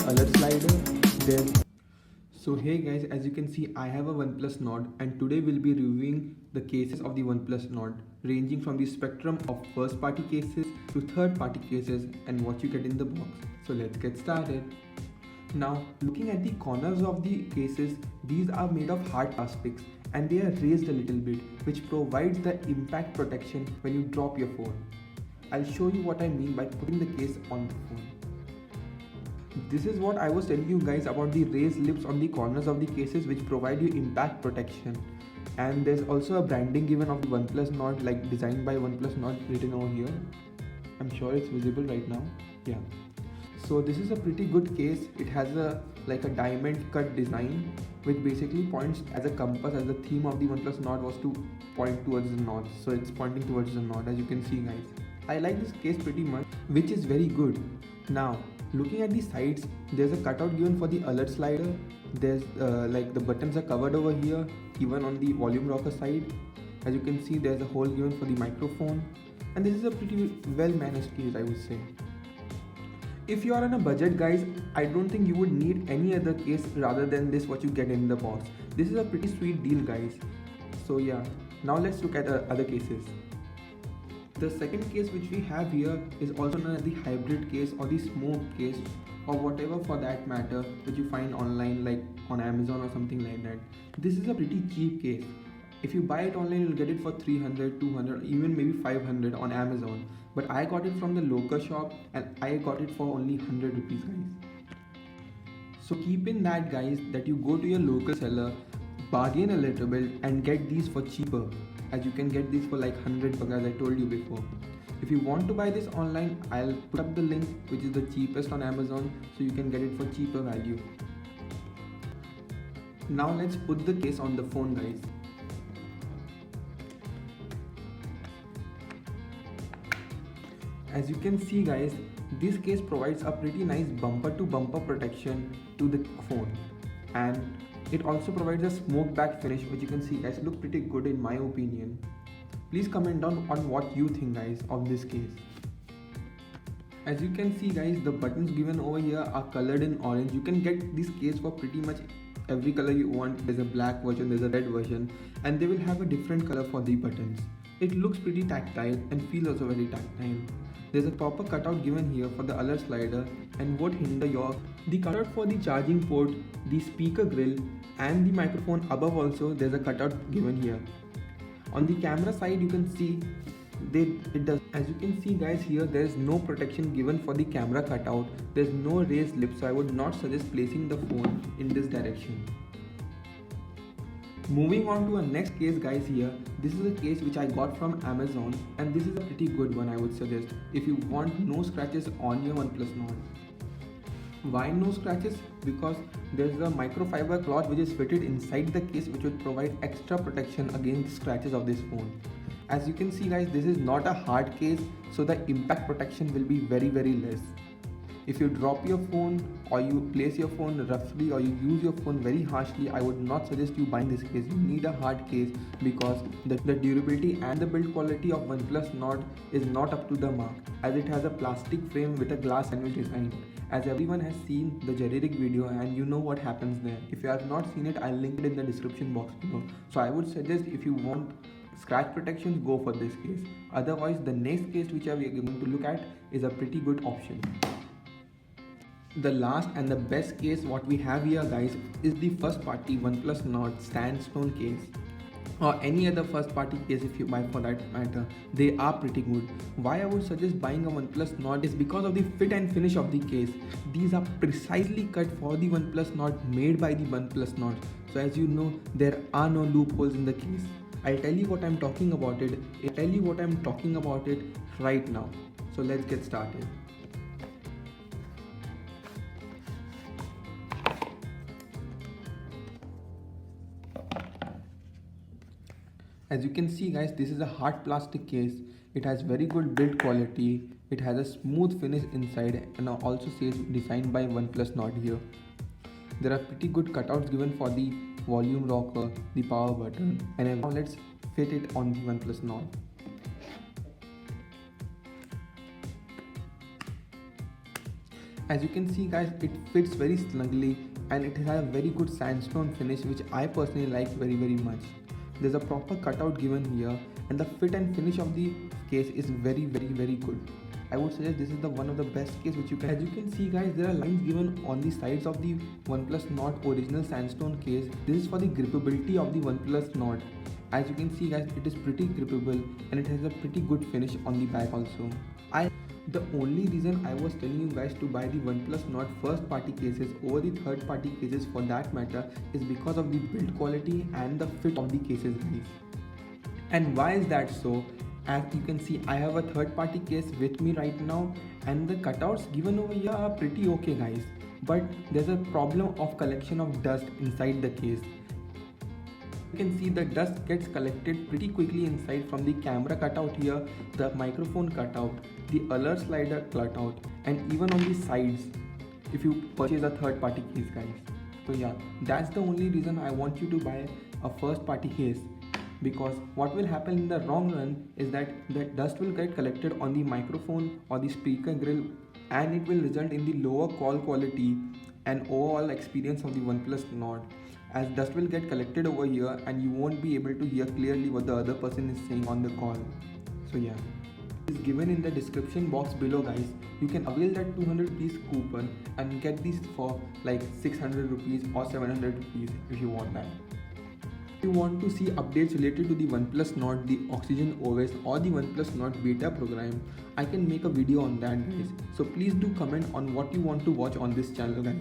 other slider. There's So hey guys, as you can see, I have a OnePlus Nord, and today we'll be reviewing the cases of the OnePlus Nord, ranging from the spectrum of first party cases to third party cases and what you get in the box. So let's get started. Now, looking at the corners of the cases, these are made of hard plastics and they are raised a little bit, which provides the impact protection when you drop your phone. I'll show you what I mean by putting the case on the phone. This is what I was telling you guys about the raised lips on the corners of the cases, which provide you impact protection. And there's also a branding given of the OnePlus Nord, like designed by OnePlus Nord, written over here. I'm sure it's visible right now. Yeah. So this is a pretty good case. It has a diamond cut design, which basically points as a compass, as the theme of the OnePlus Nord was to point towards the north. So it's pointing towards the north, as you can see guys. I like this case pretty much, which is very good. Now, looking at the sides, there's a cutout given for the alert slider. There's the buttons are covered over here, even on the volume rocker side. As you can see, there's a hole given for the microphone, and this is a pretty well managed case, I would say. If you are on a budget guys, I don't think you would need any other case rather than this what you get in the box. This is a pretty sweet deal guys. So yeah, now let's look at other cases. The second case which we have here is also known as the hybrid case or the smoke case, or whatever for that matter, which you find online like on Amazon or something like that. This is a pretty cheap case. If you buy it online, you'll get it for 300, 200, even maybe 500 on Amazon. But I got it from the local shop and I got it for only 100 rupees guys. So keep in that guys, that you go to your local seller, bargain a little bit and get these for cheaper, as you can get these for like 100 bucks as I told you before. If you want to buy this online, I'll put up the link which is the cheapest on Amazon, so you can get it for cheaper value. Now let's put the case on the phone guys. As you can see guys, this case provides a pretty nice bumper to bumper protection to the phone, and it also provides a smoke back finish, which you can see guys look pretty good in my opinion. Please comment down on what you think guys of this case. As you can see guys, the buttons given over here are colored in orange. You can get this case for pretty much every color you want. There's a black version, there's a red version, and they will have a different color for the buttons. It looks pretty tactile and feels also very tactile. There's a proper cutout given here for the alert slider and won't hinder the cutout for the charging port, the speaker grill and the microphone above. Also there's a cutout given here. On the camera side you can see it does. As you can see guys, here there is no protection given for the camera cutout. There's no raised lip, so I would not suggest placing the phone in this direction. Moving on to our next case guys, here this is a case which I got from Amazon, and this is a pretty good one I would suggest if you want no scratches on your OnePlus Nord. Why no scratches? Because there's a microfiber cloth which is fitted inside the case, which would provide extra protection against scratches of this phone. As you can see guys, this is not a hard case, so the impact protection will be very less. If you drop your phone or you place your phone roughly or you use your phone very harshly, I would not suggest you buying this case. You need a hard case, because the durability and the build quality of OnePlus Nord is not up to the mark, as it has a plastic frame with a glass sandwich design. As everyone has seen the generic video and you know what happens there. If you have not seen it, I'll link it in the description box below. So I would suggest, if you want scratch protection, go for this case. Otherwise, the next case which we are going to look at is a pretty good option. The last and the best case what we have here guys is the first party OnePlus Nord Sandstone case, or any other first party case if you buy for that matter. They are pretty good. Why I would suggest buying a OnePlus Nord is because of the fit and finish of the case. These are precisely cut for the OnePlus Nord, made by the OnePlus Nord. So as you know, there are no loopholes in the case. I'll tell you what I'm talking about it. Right now. So let's get started. As you can see guys, this is a hard plastic case. It has very good build quality. It has a smooth finish inside, and also says designed by OnePlus Nord here. There are pretty good cutouts given for the volume rocker, the power button, and now let's fit it on the OnePlus Nord. As you can see guys, it fits very snugly and it has a very good sandstone finish which I personally like very much. There's a proper cutout given here and the fit and finish of the case is very good. I would suggest this is the one of the best case which you can. As you can see guys, there are lines given on the sides of the OnePlus Nord original sandstone case. This is for the grippability of the OnePlus Nord. As you can see guys, it is pretty grippable and it has a pretty good finish on the back also. The only reason I was telling you guys to buy the OnePlus Nord first party cases over the third party cases for that matter is because of the build quality and the fit of the cases guys. And why is that so? As you can see, I have a third party case with me right now and the cutouts given over here are pretty okay guys. But there's a problem of collection of dust inside the case. You can see the dust gets collected pretty quickly inside from the camera cutout here, the microphone cutout, the alert slider cutout and even on the sides if you purchase a third party case guys. So yeah, that's the only reason I want you to buy a first party case, because what will happen in the long run is that the dust will get collected on the microphone or the speaker grill and it will result in the lower call quality and overall experience of the OnePlus Nord, as dust will get collected over here and you won't be able to hear clearly what the other person is saying on the call. So yeah, is given in the description box below guys. You can avail that 200 piece coupon and get these for like 600 rupees or 700 rupees if you want that. If you want to see updates related to the OnePlus Nord, the Oxygen OS or the OnePlus Nord beta program, I can make a video on that guys. So please do comment on what you want to watch on this channel guys.